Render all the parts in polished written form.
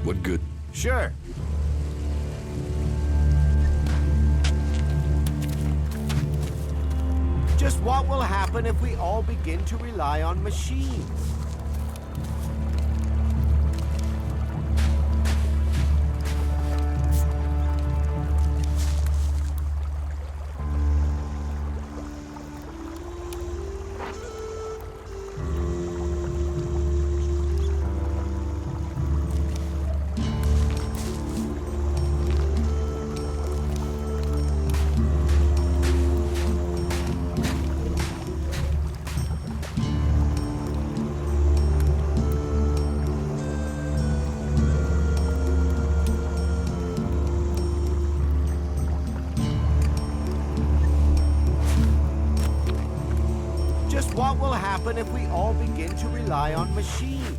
What good? Sure. Just what will happen if we all begin to rely on machines? What will happen if we all begin to rely on machines?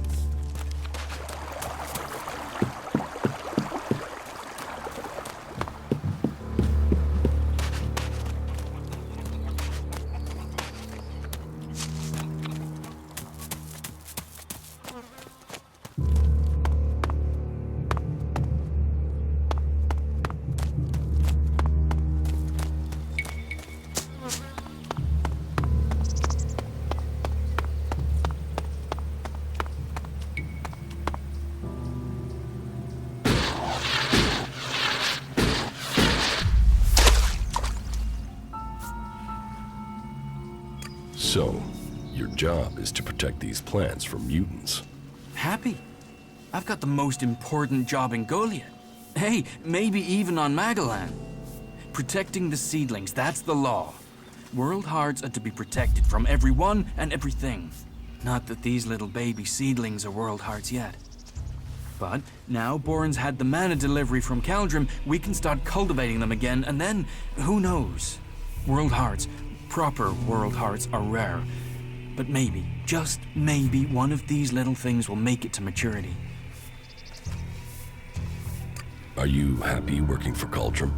So, your job is to protect these plants from mutants. Happy? I've got the most important job in Golia. Hey, maybe even on Magalan. Protecting the seedlings, that's the law. World hearts are to be protected from everyone and everything. Not that these little baby seedlings are world hearts yet. But now Boren's had the mana delivery from Caldrum, we can start cultivating them again, and then, who knows? World hearts, proper world hearts, are rare. But maybe, just maybe, one of these little things will make it to maturity. Are you happy working for Caldrum?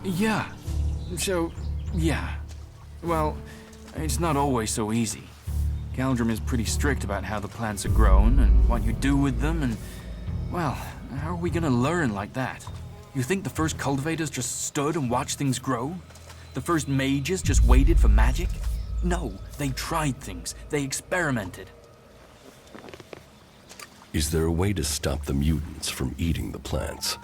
Yeah. Yeah. Well, it's not always so easy. Caldrum is pretty strict about how the plants are grown and what you do with them, and, well, how are we gonna learn like that? You think the first cultivators just stood and watched things grow? The first mages just waited for magic? No, they tried things. They experimented. Is there a way to stop the mutants from eating the plants?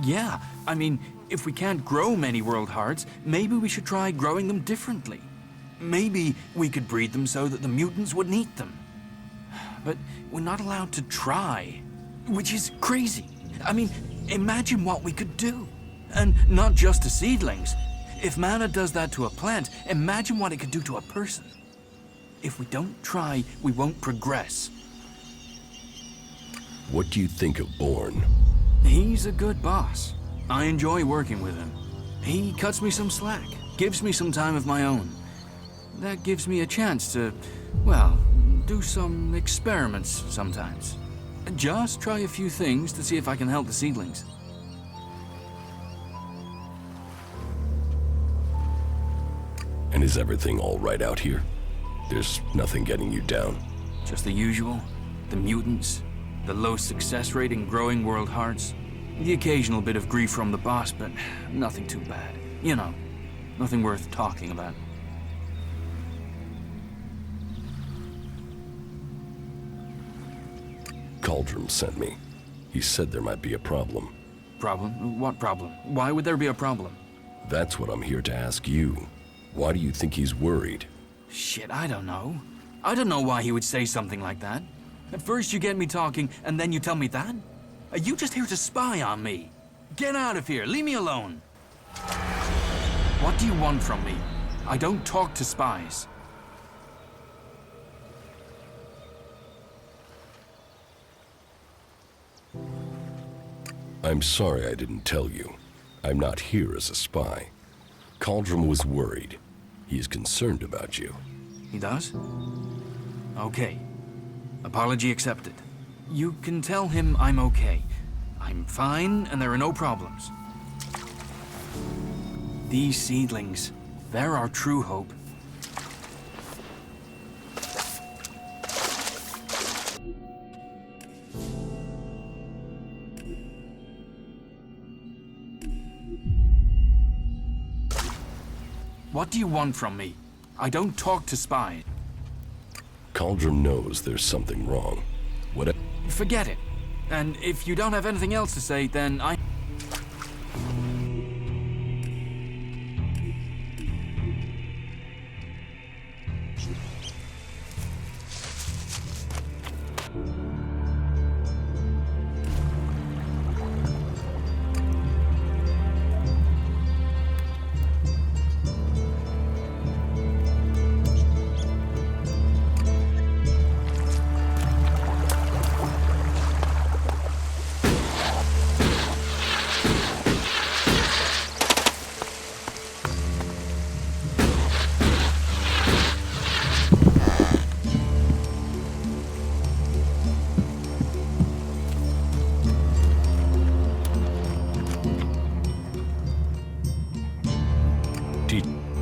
Yeah, I mean, if we can't grow many world hearts, maybe we should try growing them differently. Maybe we could breed them so that the mutants wouldn't eat them. But we're not allowed to try, which is crazy. I mean, imagine what we could do. And not just to seedlings. If mana does that to a plant, imagine what it could do to a person. If we don't try, we won't progress. What do you think of Bourne? He's a good boss. I enjoy working with him. He cuts me some slack, gives me some time of my own. That gives me a chance to, well, do some experiments sometimes. Just try a few things to see if I can help the seedlings. And is everything all right out here? There's nothing getting you down? Just the usual. The mutants, the low success rate in growing world hearts, the occasional bit of grief from the boss, but nothing too bad. You know, nothing worth talking about. Caldrum sent me. He said there might be a problem. Problem? What problem? Why would there be a problem? That's what I'm here to ask you. Why do you think he's worried? Shit, I don't know. I don't know why he would say something like that. At first you get me talking, and then you tell me that? Are you just here to spy on me? Get out of here, leave me alone. What do you want from me? I don't talk to spies. I'm sorry I didn't tell you. I'm not here as a spy. Caldrum was worried. He is concerned about you. He does? Okay. Apology accepted. You can tell him I'm okay. I'm fine, and there are no problems. These seedlings, they're our true hope. What do you want from me? I don't talk to spies. Cauldron knows there's something wrong. What? Forget it. And if you don't have anything else to say, then I...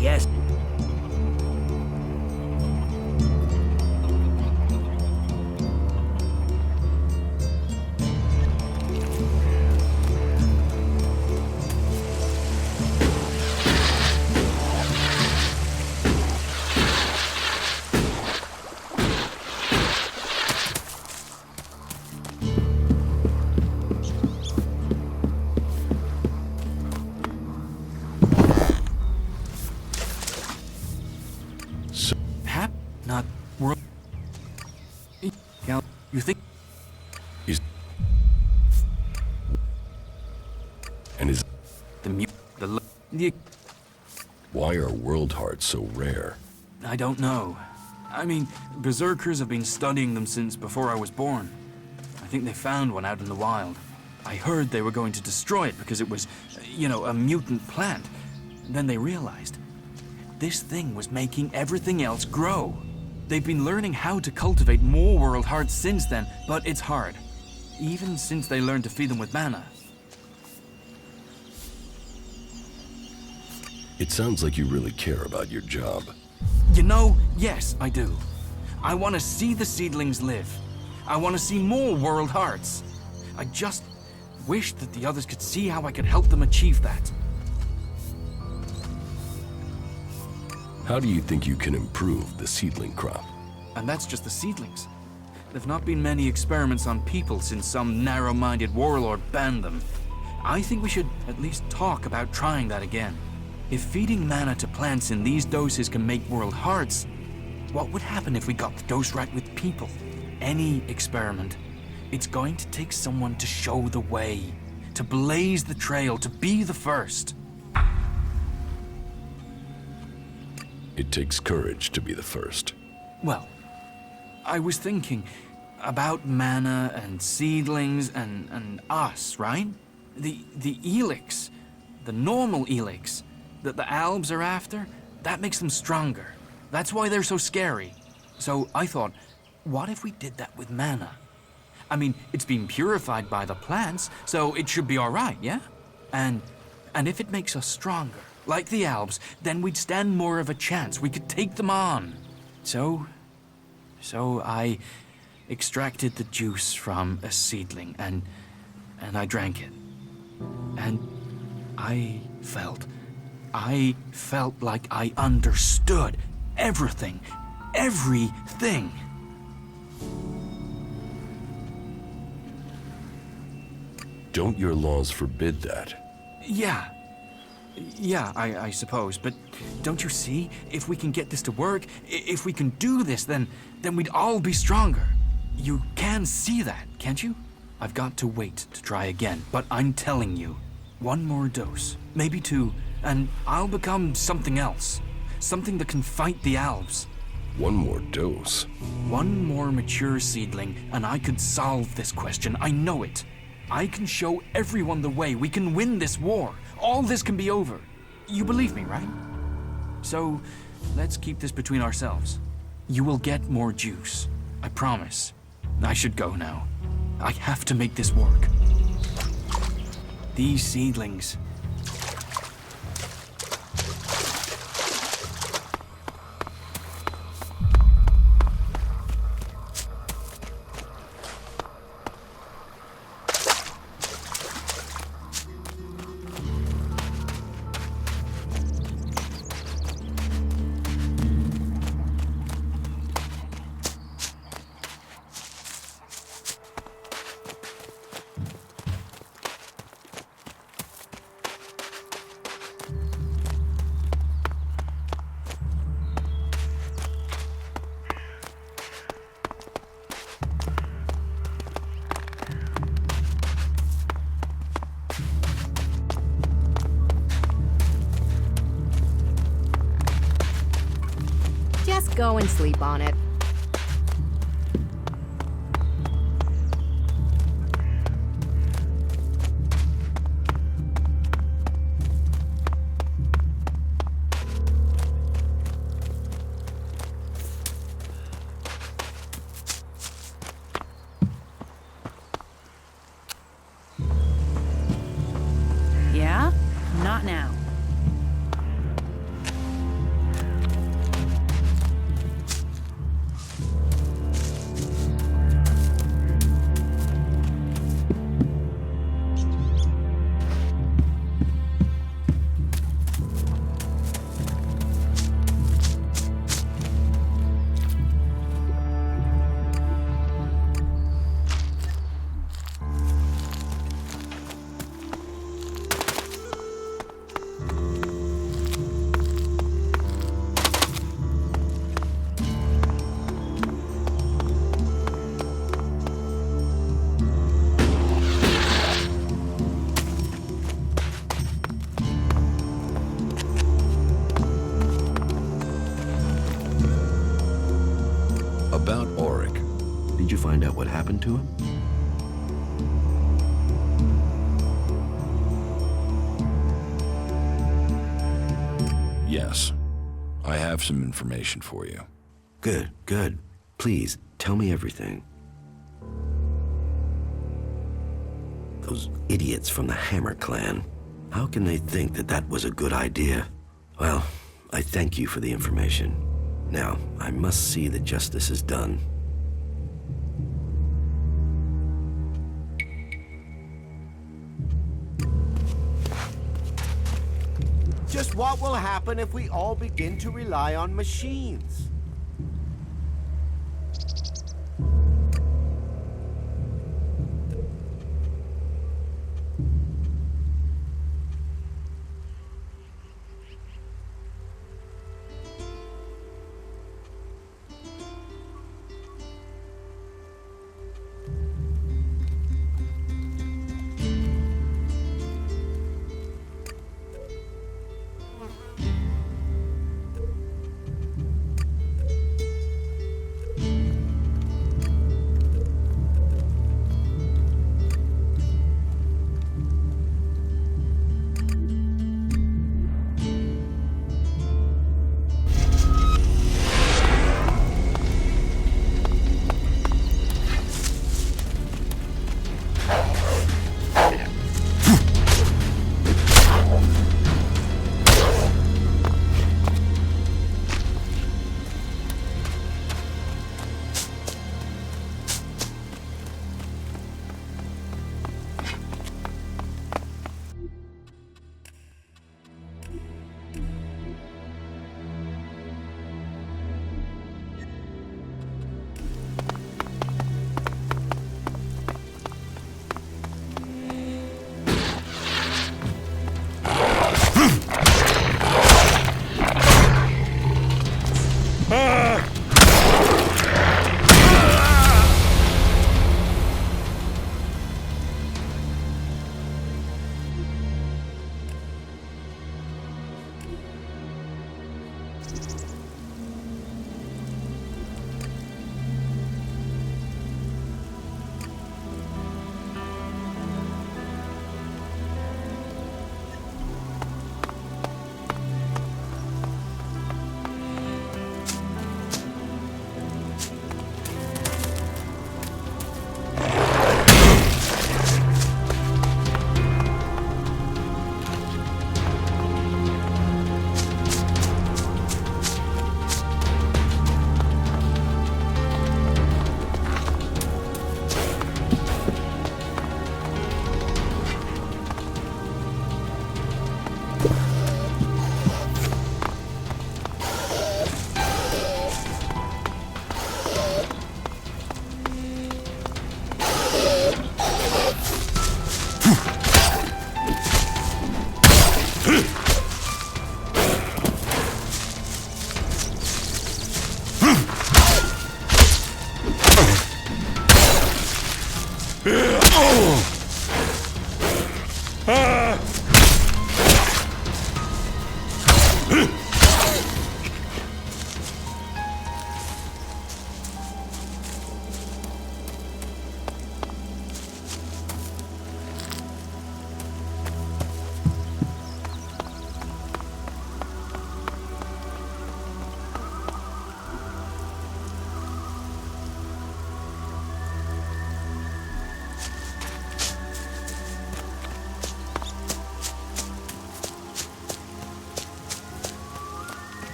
Yes. Not world. You think He's... And is... the Why are world hearts so rare? I don't know. I mean, berserkers have been studying them since before I was born. I think they found one out in the wild. I heard they were going to destroy it because it was, you know, a mutant plant. Then they realized this thing was making everything else grow. They've been learning how to cultivate more world hearts since then, but it's hard. Even since they learned to feed them with mana. It sounds like you really care about your job. You know, yes, I do. I want to see the seedlings live. I want to see more world hearts. I just wish that the others could see how I could help them achieve that. How do you think you can improve the seedling crop? And that's just the seedlings. There've not been many experiments on people since some narrow-minded warlord banned them. I think we should at least talk about trying that again. If feeding mana to plants in these doses can make world hearts, what would happen if we got the dose right with people? Any experiment, it's going to take someone to show the way, to blaze the trail, to be the first. It takes courage to be the first. Well, I was thinking about mana and seedlings and us, right? The ELEX, the normal ELEX that the Albs are after, that makes them stronger. That's why they're so scary. So I thought, what if we did that with mana? I mean, it's been purified by the plants, so it should be all right, yeah? And if it makes us stronger, like the Albs, then we'd stand more of a chance. We could take them on. So I extracted the juice from a seedling and I drank it. And I felt like I understood everything. Everything. Don't your laws forbid that? Yeah, I suppose, but don't you see? If we can get this to work, if we can do this, then we'd all be stronger. You can see that, can't you? I've got to wait to try again, but I'm telling you, one more dose, maybe two, and I'll become something else. Something that can fight the Alps. One more dose? One more mature seedling, and I could solve this question. I know it. I can show everyone the way. We can win this war. All this can be over. You believe me, right? So, let's keep this between ourselves. You will get more juice. I promise. I should go now. I have to make this work. These seedlings. Go and sleep on it. Yeah? Not now. About Auric. Did you find out what happened to him? Yes. I have some information for you. Good, good. Please, tell me everything. Those idiots from the Hammer Clan. How can they think that that was a good idea? Well, I thank you for the information. Now, I must see that justice is done. Just what will happen if we all begin to rely on machines?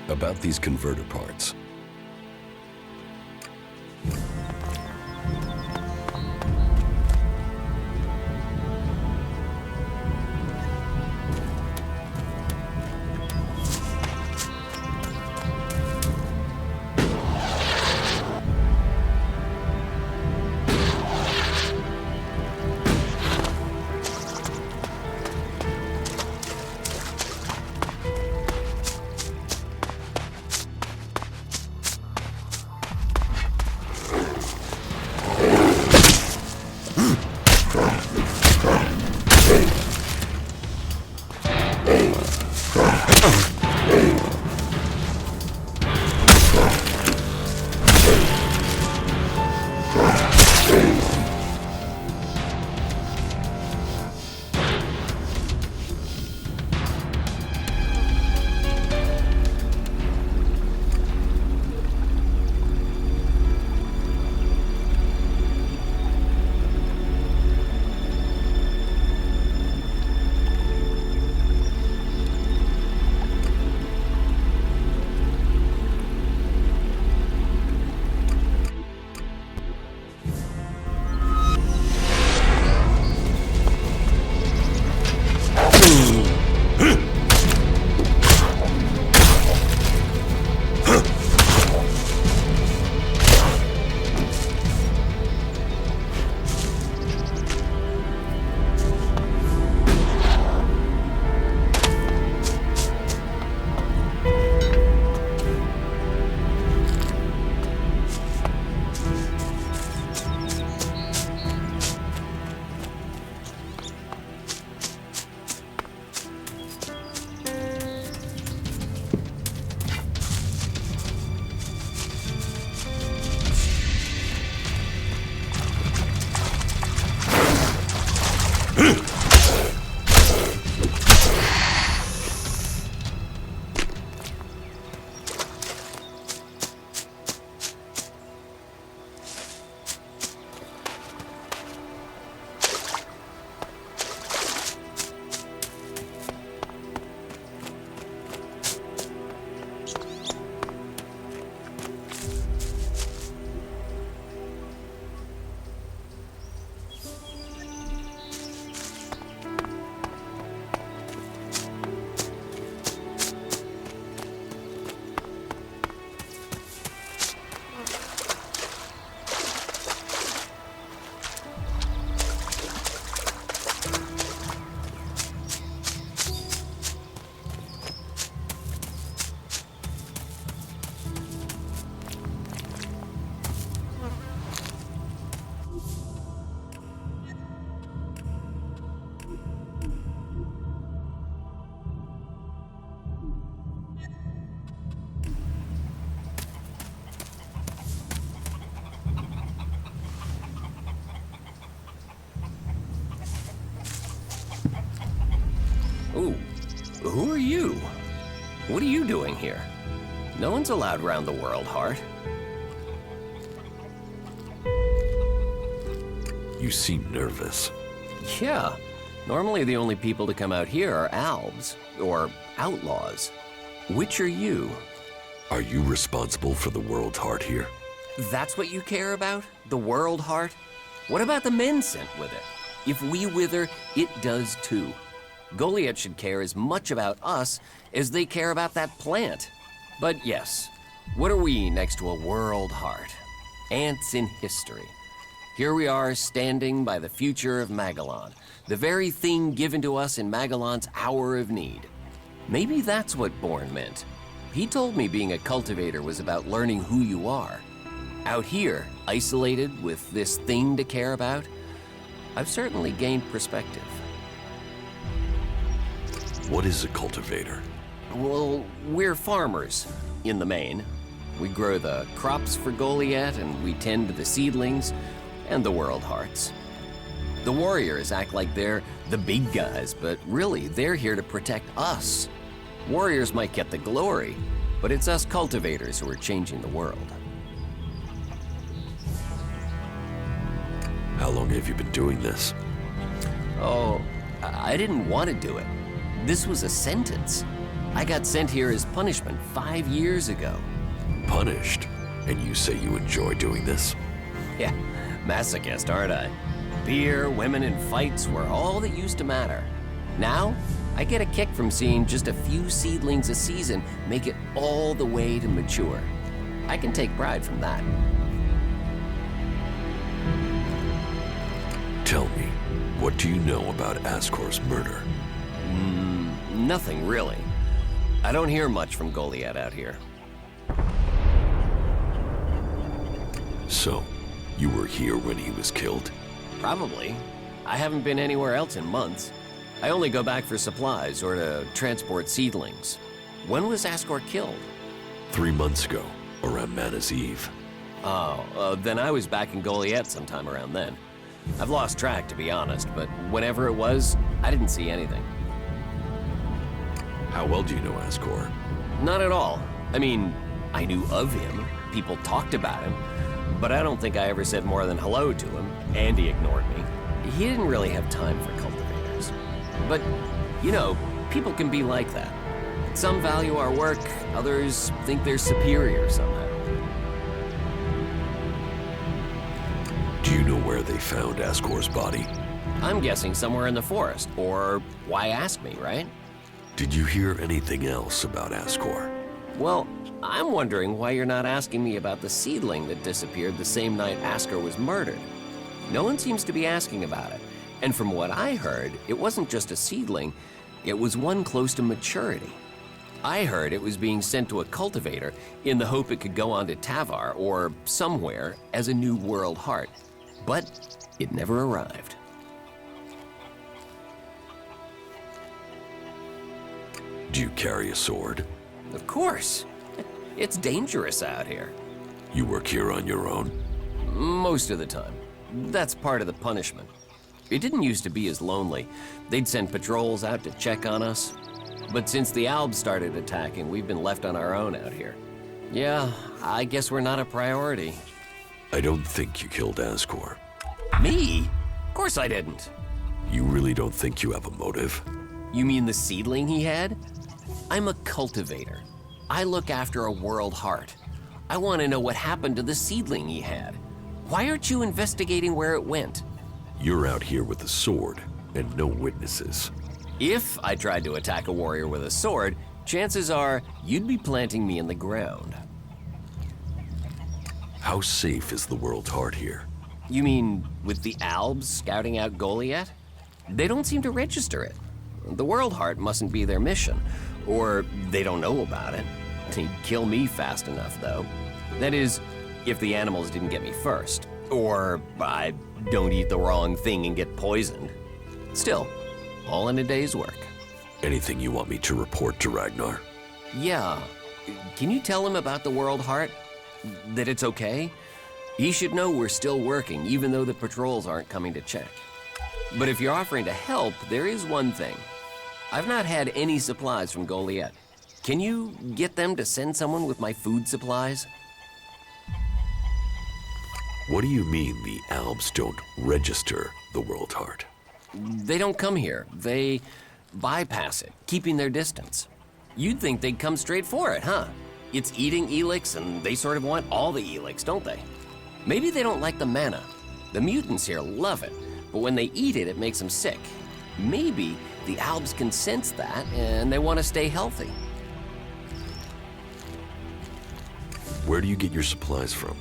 About these converter parts. You? What are you doing here? No one's allowed round the world, Heart. You seem nervous. Yeah. Normally the only people to come out here are albs, or outlaws. Which are you? Are you responsible for the world heart here? That's what you care about? The world heart? What about the men sent with it? If we wither, it does too. Goliath should care as much about us as they care about that plant. But yes, what are we next to a world heart? Ants in history. Here we are standing by the future of Magellan, the very thing given to us in Magellan's hour of need. Maybe that's what Bourne meant. He told me being a cultivator was about learning who you are. Out here, isolated with this thing to care about, I've certainly gained perspective. What is a cultivator? Well, we're farmers, in the main. We grow the crops for Goliath, and we tend to the seedlings and the world hearts. The warriors act like they're the big guys, but really, they're here to protect us. Warriors might get the glory, but it's us cultivators who are changing the world. How long have you been doing this? Oh, I didn't want to do it. This was a sentence. I got sent here as punishment 5 years ago. Punished? And you say you enjoy doing this? Yeah, masochist, aren't I? Beer, women, and fights were all that used to matter. Now, I get a kick from seeing just a few seedlings a season make it all the way to mature. I can take pride from that. Tell me, what do you know about Ascor's murder? Nothing really. I don't hear much from Goliath out here. So, you were here when he was killed? Probably. I haven't been anywhere else in months. I only go back for supplies or to transport seedlings. When was Ascor killed? 3 months ago, around Mana's Eve. Oh, then I was back in Goliath sometime around then. I've lost track, to be honest, but whenever it was, I didn't see anything. How well do you know Ascor? Not at all. I mean, I knew of him. People talked about him. But I don't think I ever said more than hello to him, and he ignored me. He didn't really have time for cultivators. But, you know, people can be like that. Some value our work, others think they're superior somehow. Do you know where they found Ascor's body? I'm guessing somewhere in the forest, or why ask me, right? Did you hear anything else about Ascor? Well, I'm wondering why you're not asking me about the seedling that disappeared the same night Ascor was murdered. No one seems to be asking about it. And from what I heard, it wasn't just a seedling, it was one close to maturity. I heard it was being sent to a cultivator in the hope it could go on to Tavar or somewhere as a new world heart. But it never arrived. Do you carry a sword? Of course. It's dangerous out here. You work here on your own? Most of the time. That's part of the punishment. It didn't used to be as lonely. They'd send patrols out to check on us. But since the Albs started attacking, we've been left on our own out here. Yeah, I guess we're not a priority. I don't think you killed Ascor. Me? Of course I didn't. You really don't think you have a motive? You mean the seedling he had? I'm a cultivator. I look after a world heart. I want to know what happened to the seedling he had. Why aren't you investigating where it went? You're out here with a sword, and no witnesses. If I tried to attack a warrior with a sword, chances are you'd be planting me in the ground. How safe is the world heart here? You mean with the Albs scouting out Goliath? They don't seem to register it. The world heart mustn't be their mission, or they don't know about it. They'd kill me fast enough, though. That is, if the animals didn't get me first, or I don't eat the wrong thing and get poisoned. Still, all in a day's work. Anything you want me to report to Ragnar? Yeah. Can you tell him about the world heart? That it's okay? He should know we're still working, even though the patrols aren't coming to check. But if you're offering to help, there is one thing. I've not had any supplies from Goliath. Can you get them to send someone with my food supplies? What do you mean the Albs don't register the World Heart? They don't come here. They bypass it, keeping their distance. You'd think they'd come straight for it, huh? It's eating ELEX, and they sort of want all the ELEX, don't they? Maybe they don't like the mana. The mutants here love it, but when they eat it, it makes them sick. Maybe the Albs can sense that, and they want to stay healthy. Where do you get your supplies from?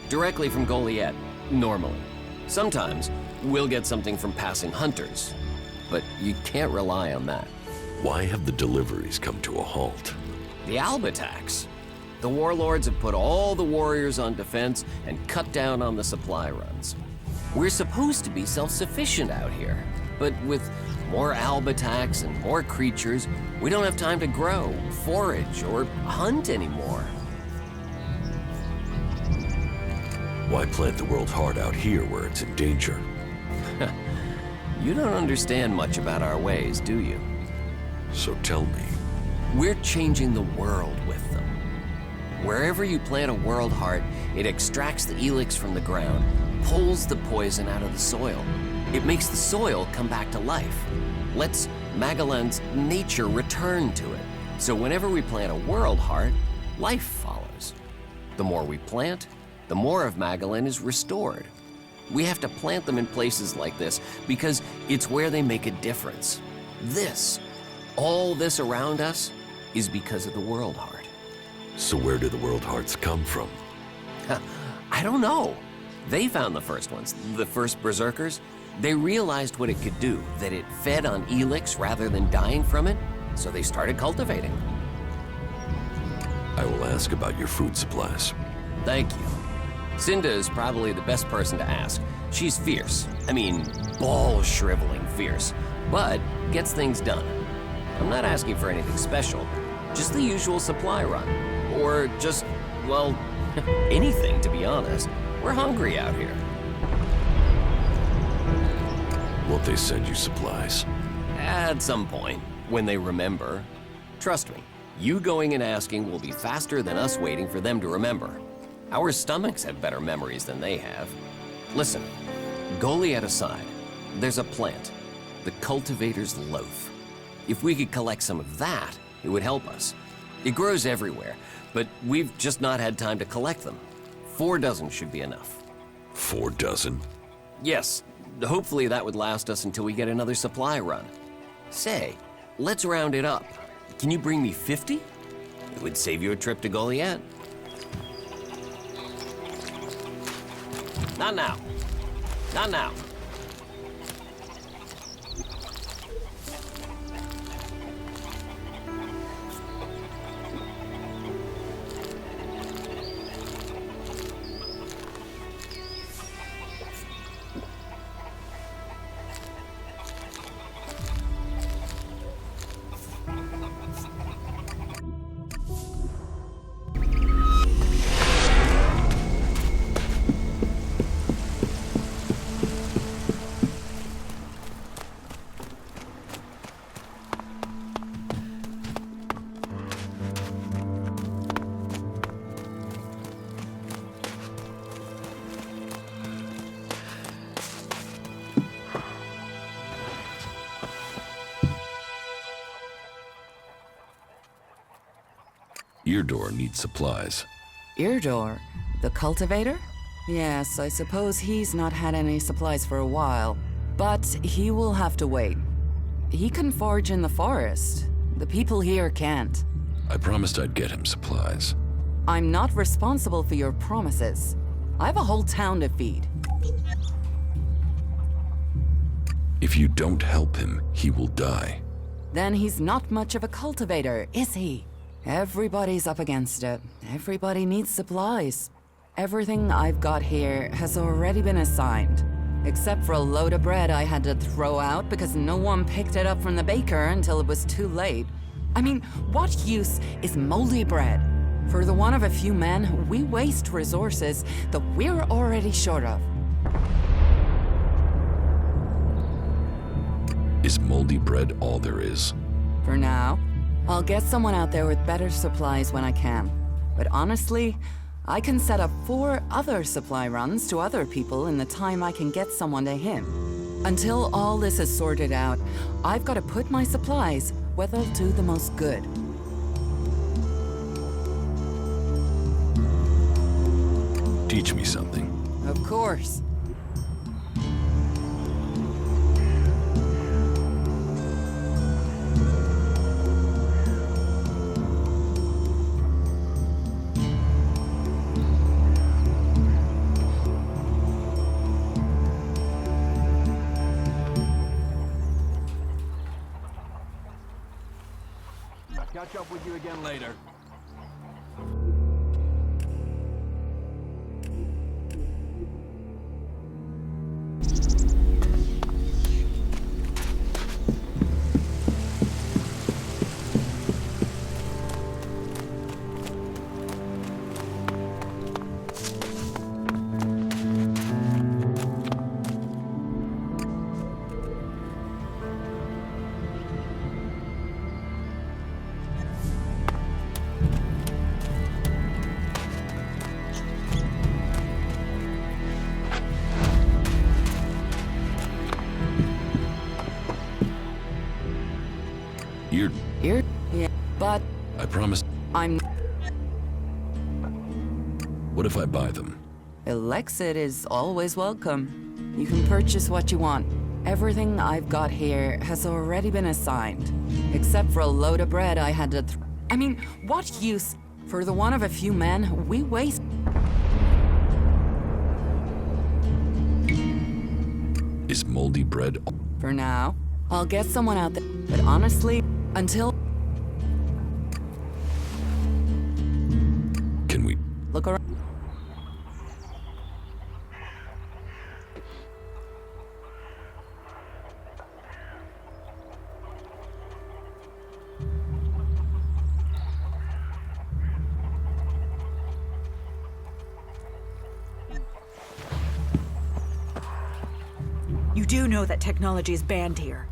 Directly from Goliath, normally. Sometimes we'll get something from passing hunters, but you can't rely on that. Why have the deliveries come to a halt? The Alb attacks. The warlords have put all the warriors on defense and cut down on the supply runs. We're supposed to be self-sufficient out here, but with more Alb attacks and more creatures, we don't have time to grow, forage, or hunt anymore. Why plant the World Heart out here where it's in danger? You don't understand much about our ways, do you? So tell me. We're changing the world with them. Wherever you plant a World Heart, it extracts the ELEX from the ground, pulls the poison out of the soil. It makes the soil come back to life, lets Magellan's nature return to it. So whenever we plant a World Heart, life follows. The more we plant, the more of Magellan is restored. We have to plant them in places like this because it's where they make a difference. All this around us, is because of the World Heart. So where do the World Hearts come from? I don't know. They found the first ones, the first berserkers. They realized what it could do, that it fed on ELEX rather than dying from it, so they started cultivating. I will ask about your food supplies. Thank you. Cinda is probably the best person to ask. She's fierce. I mean, ball-shriveling fierce, but gets things done. I'm not asking for anything special, just the usual supply run. Or just, well, anything, to be honest. We're hungry out here. Won't they send you supplies? At some point, when they remember. Trust me, you going and asking will be faster than us waiting for them to remember. Our stomachs have better memories than they have. Listen, Goliath aside, there's a plant, the cultivator's loaf. If we could collect some of that, it would help us. It grows everywhere, but we've just not had time to collect them. 4 dozen should be enough. 4 dozen? Yes, hopefully that would last us until we get another supply run. Say, let's round it up. Can you bring me 50? It would save you a trip to Goliath. Not now. Not now. Eardor needs supplies. Eardor? The cultivator? Yes, I suppose he's not had any supplies for a while. But he will have to wait. He can forage in the forest. The people here can't. I promised I'd get him supplies. I'm not responsible for your promises. I have a whole town to feed. If you don't help him, he will die. Then he's not much of a cultivator, is he? Everybody's up against it. Everybody needs supplies. Everything I've got here has already been assigned. Except for a load of bread I had to throw out because no one picked it up from the baker until it was too late. I mean, what use is moldy bread? For the want of a few men, we waste resources that we're already short of. Is moldy bread all there is? For now, I'll get someone out there with better supplies when I can. But honestly, I can set up 4 other supply runs to other people in the time I can get someone to him. Until all this is sorted out, I've got to put my supplies where they'll do the most good. Teach me something. Of course. Catch up with you again later. Yeah, but I promise. I'm... What if I buy them? ELEX is always welcome. You can purchase what you want. Everything I've got here has already been assigned. Except for a load of bread I had to I mean, what use? For the one of a few men, we waste... Is moldy bread... For now, I'll get someone out there. But honestly, until... Can we... Look around. You do know that technology is banned here.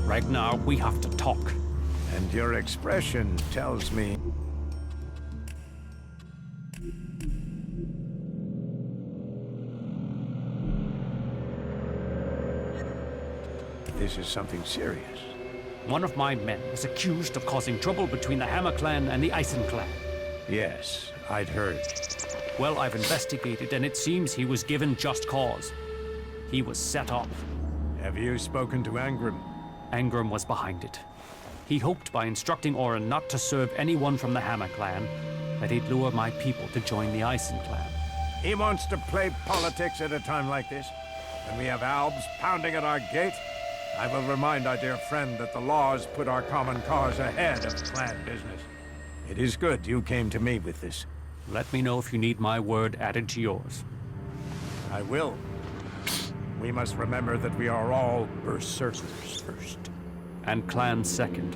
Right now, we have to talk. And your expression tells me... this is something serious. One of my men is accused of causing trouble between the Hammer clan and the Eisen clan. Yes, I'd heard. Well, I've investigated, and it seems he was given just cause. He was set up. Have you spoken to Angram? Angram was behind it. He hoped by instructing Oren not to serve anyone from the Hammer clan, that he'd lure my people to join the Eisen clan. He wants to play politics at a time like this? When we have Albs pounding at our gate? I will remind our dear friend that the laws put our common cause ahead of clan business. It is good you came to me with this. Let me know if you need my word added to yours. I will. We must remember that we are all berserkers first. And clans second.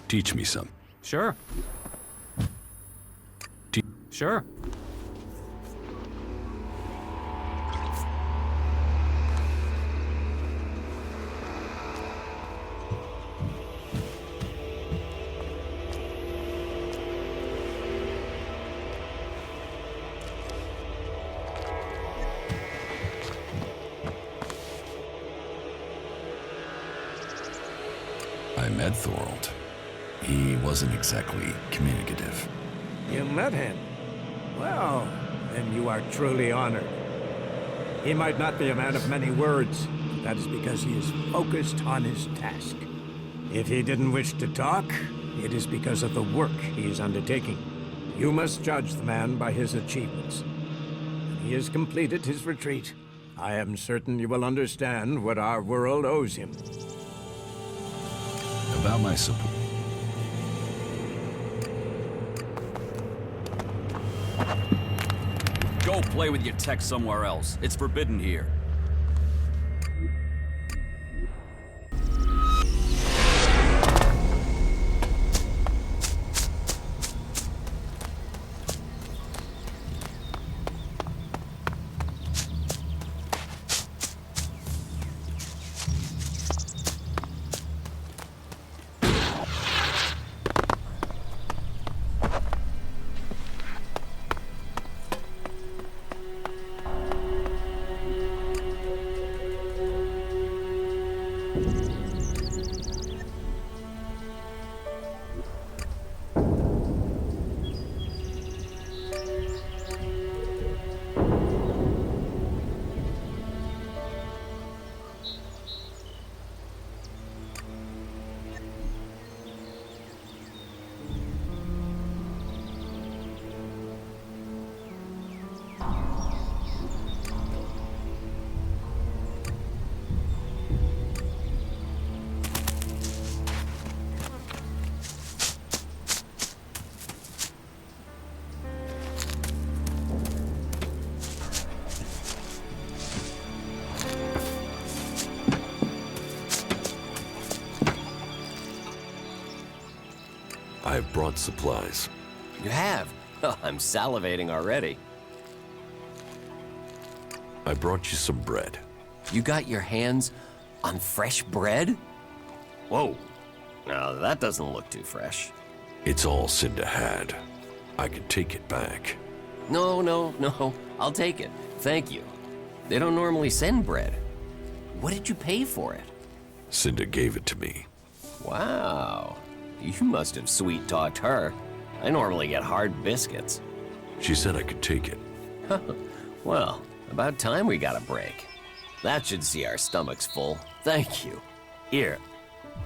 Teach me some. Sure. Sure. I met Thorold. He wasn't exactly communicative. You met him? Well, then you are truly honored. He might not be a man of many words. That is because he is focused on his task. If he didn't wish to talk, it is because of the work he is undertaking. You must judge the man by his achievements. When he has completed his retreat, I am certain you will understand what our world owes him. About my support. Go play with your tech somewhere else. It's forbidden here. I've brought supplies. You have? Oh, I'm salivating already. I brought you some bread. You got your hands on fresh bread? Whoa. Now, that doesn't look too fresh. It's all Cinda had. I can take it back. No. I'll take it. Thank you. They don't normally send bread. What did you pay for it? Cinda gave it to me. Wow. You must have sweet-talked her. I normally get hard biscuits. She said I could take it. Well, about time we got a break. That should see our stomachs full. Thank you. Here.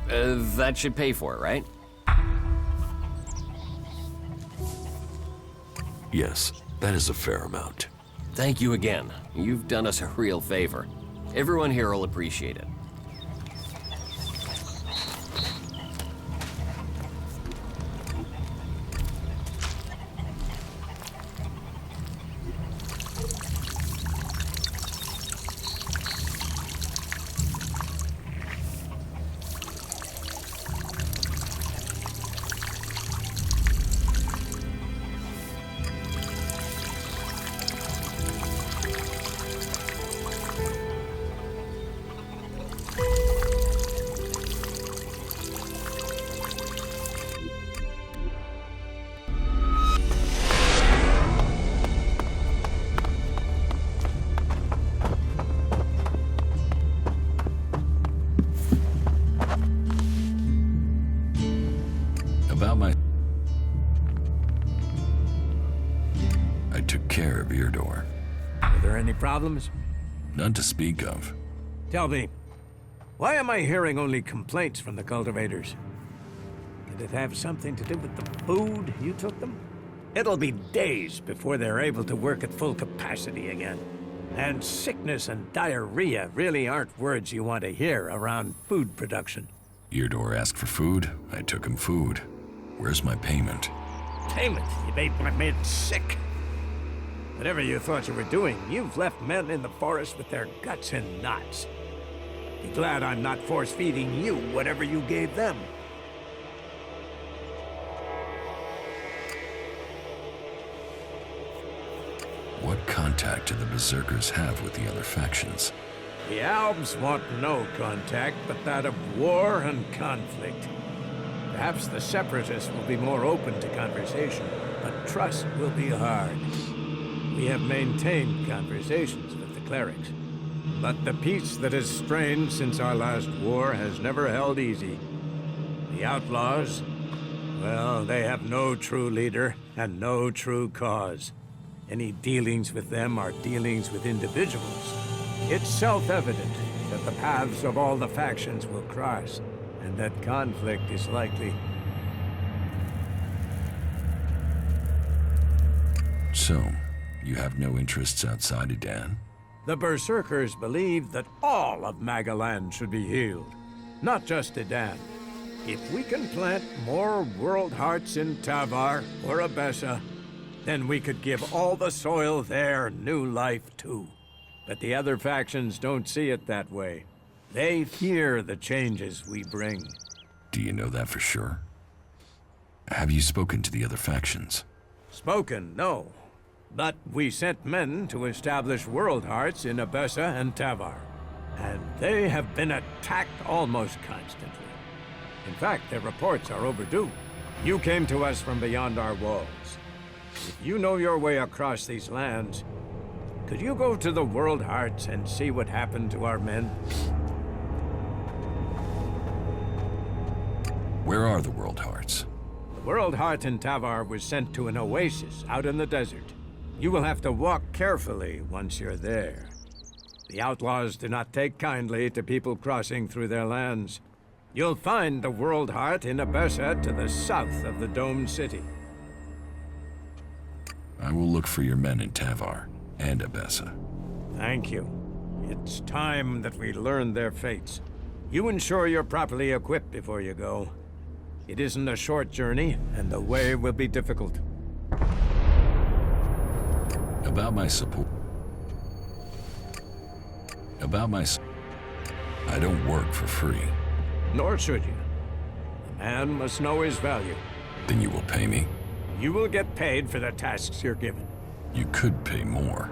That should pay for it, right? Yes, that is a fair amount. Thank you again. You've done us a real favor. Everyone here will appreciate it. I took care of your door. Are there any problems? None to speak of. Tell me, why am I hearing only complaints from the cultivators? Did it have something to do with the food you took them? It'll be days before they're able to work at full capacity again. And sickness and diarrhea really aren't words you want to hear around food production. Eardor asked for food. I took him food. Where's my payment? Payment? You made my men sick. Whatever you thought you were doing, you've left men in the forest with their guts in knots. Be glad I'm not force-feeding you whatever you gave them. contact do the Berserkers have with the other factions? The Albs want no contact but that of war and conflict. Perhaps the Separatists will be more open to conversation, but trust will be hard. We have maintained conversations with the clerics, but the peace that has strained since our last war has never held easy. The outlaws, well, they have no true leader and no true cause. Any dealings with them are dealings with individuals. It's self-evident that the paths of all the factions will cross, and that conflict is likely. So, you have no interests outside of Dan? The Berserkers believe that all of Magaland should be healed, not just Edan. If we can plant more world hearts in Tavar or Abessa, then we could give all the soil there new life too. But the other factions don't see it that way. They fear the changes we bring. Do you know that for sure? Have you spoken to the other factions? Spoken, no. But we sent men to establish world hearts in Abessa and Tavar. And they have been attacked almost constantly. In fact, their reports are overdue. You came to us from beyond our walls. If you know your way across these lands, could you go to the World Hearts and see what happened to our men? Where are the World Hearts? The World Heart in Tavar was sent to an oasis out in the desert. You will have to walk carefully once you're there. The outlaws do not take kindly to people crossing through their lands. You'll find the World Heart in Abessa to the south of the domed city. I will look for your men in Tavar and Abessa. Thank you. It's time that we learn their fates. You ensure you're properly equipped before you go. It isn't a short journey, and the way will be difficult. About my support. I don't work for free. Nor should you. A man must know his value. Then you will pay me? You will get paid for the tasks you're given. You could pay more.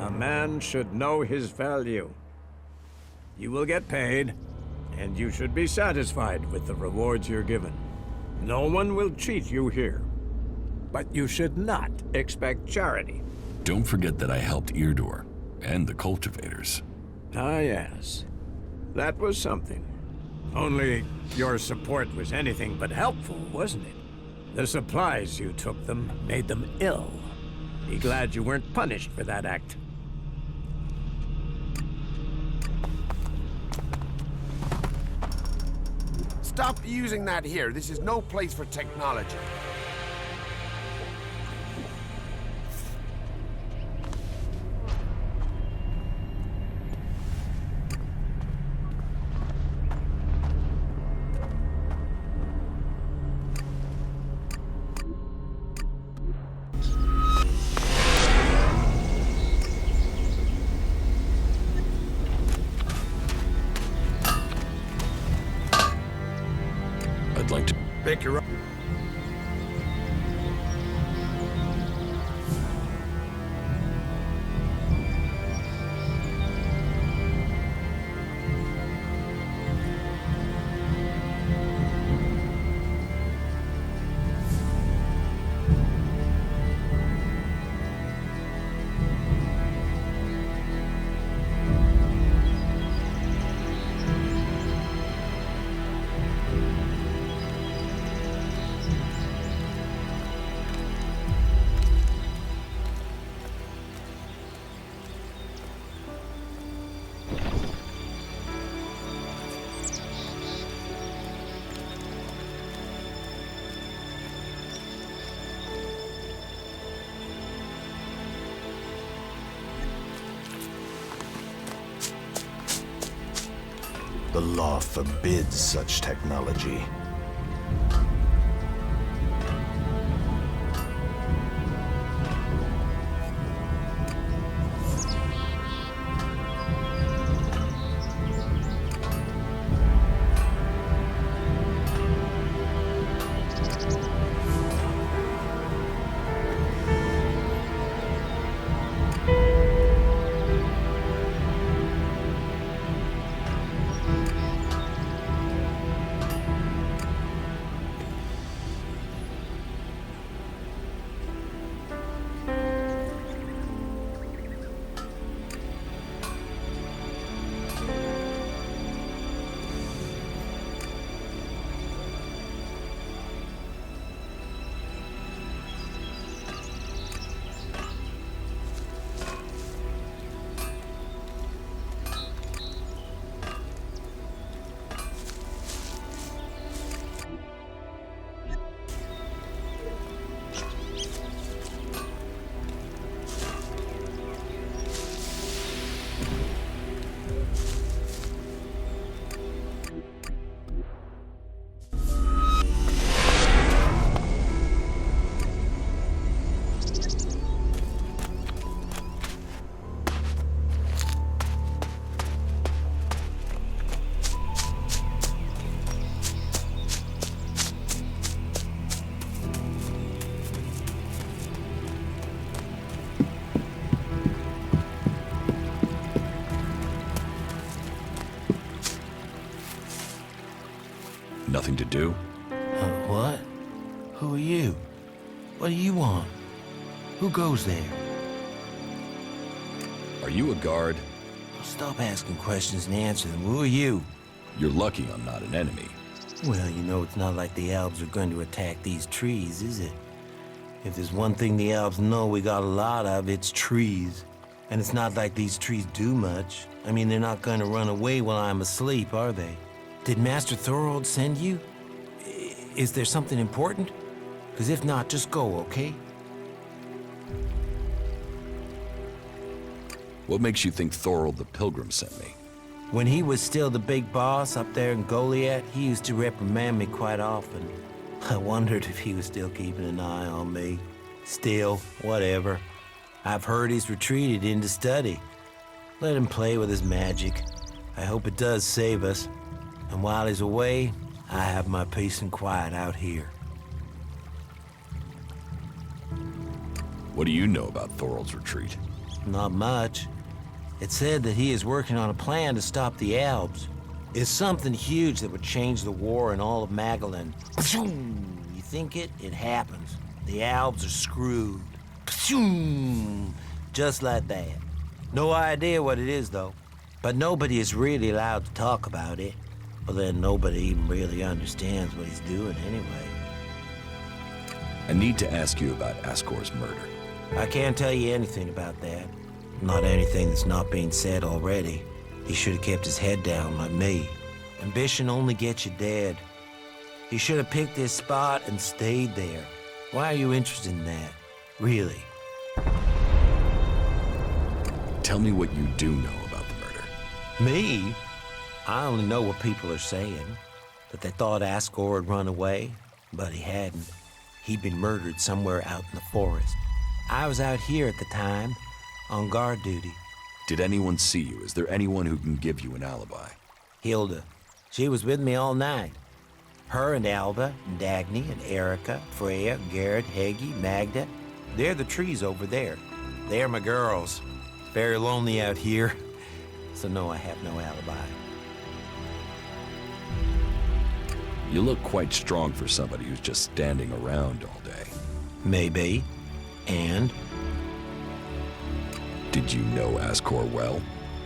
A man should know his value. You will get paid, and you should be satisfied with the rewards you're given. No one will cheat you here. But you should not expect charity. Don't forget that I helped Eardor and the cultivators. Ah, yes. That was something. Only your support was anything but helpful, wasn't it? The supplies you took them made them ill. Be glad you weren't punished for that act. Stop using that here. This is no place for technology. I'd like to Pick her up. The law forbids such technology. Nothing to do? What? Who are you? What do you want? Who goes there? Are you a guard? Stop asking questions and answer them. Who are you? You're lucky I'm not an enemy. Well, you know, it's not like the elves are going to attack these trees, is it? If there's one thing the elves know we got a lot of, it's trees. And it's not like these trees do much. I mean, they're not going to run away while I'm asleep, are they? Did Master Thorold send you? Is there something important? Because if not, just go, okay? What makes you think Thorold the Pilgrim sent me? When he was still the big boss up there in Goliath, he used to reprimand me quite often. I wondered if he was still keeping an eye on me. Still, whatever. I've heard he's retreated into study. Let him play with his magic. I hope it does save us. And while he's away, I have my peace and quiet out here. What do you know about Thorold's retreat? Not much. It said that he is working on a plan to stop the Alps. It's something huge that would change the war in all of Magellan. You think it? It happens. The Alps are screwed. Just like that. No idea what it is, though. But nobody is really allowed to talk about it. Well, then nobody even really understands what he's doing anyway. I need to ask you about Ascor's murder. I can't tell you anything about that. Not anything that's not being said already. He should have kept his head down like me. Ambition only gets you dead. He should have picked his spot and stayed there. Why are you interested in that? Really? Tell me what you do know about the murder. Me? I only know what people are saying. That they thought Ascor had run away, but he hadn't. He'd been murdered somewhere out in the forest. I was out here at the time, on guard duty. Did anyone see you? Is there anyone who can give you an alibi? Hilda. She was with me all night. Her and Alva, and Dagny, and Erica, Freya, Garrett, Heggie, Magda. They're the trees over there. They're my girls. Very lonely out here. So no, I have no alibi. You look quite strong for somebody who's just standing around all day. Maybe. And? Did you know Ascor well?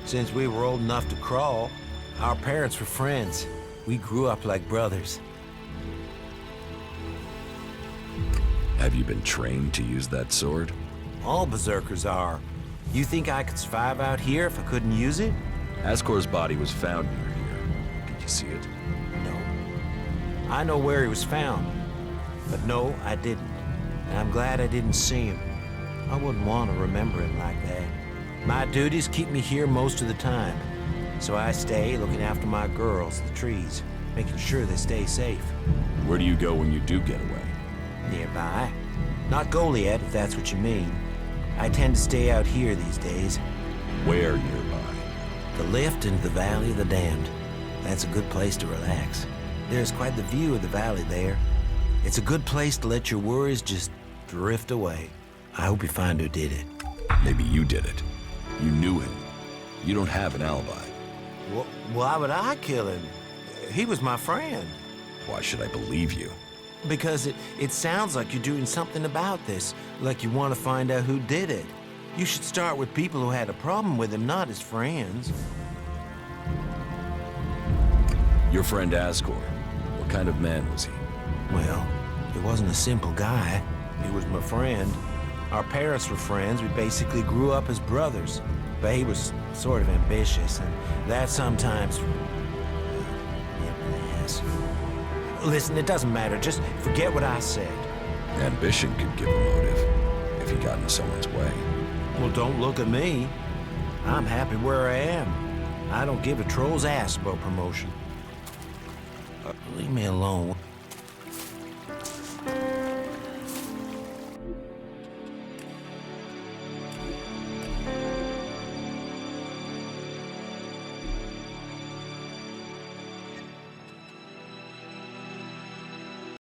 Since we were old enough to crawl, our parents were friends. We grew up like brothers. Have you been trained to use that sword? All berserkers are. You think I could survive out here if I couldn't use it? Ascor's body was found near here. Did you see it? No. I know where he was found. But no, I didn't. And I'm glad I didn't see him. I wouldn't want to remember him like that. My duties keep me here most of the time. So I stay looking after my girls, the trees, making sure they stay safe. Where do you go when you do get away? Nearby. Not Goliath, if that's what you mean. I tend to stay out here these days. Where nearby? The lift into the Valley of the Damned. That's a good place to relax. There's quite the view of the valley there. It's a good place to let your worries just drift away. I hope you find who did it. Maybe you did it. You knew him. You don't have an alibi. Well, why would I kill him? He was my friend. Why should I believe you? Because it sounds like you're doing something about this, like you want to find out who did it. You should start with people who had a problem with him, not his friends. Your friend Ascor, what kind of man was he? Well, he wasn't a simple guy. He was my friend. Our parents were friends. We basically grew up as brothers. But he was sort of ambitious, and that sometimes... Listen, it doesn't matter. Just forget what I said. Ambition could give a motive, if he got in someone's way. Well, don't look at me. I'm happy where I am. I don't give a troll's ass about promotion. Leave me alone.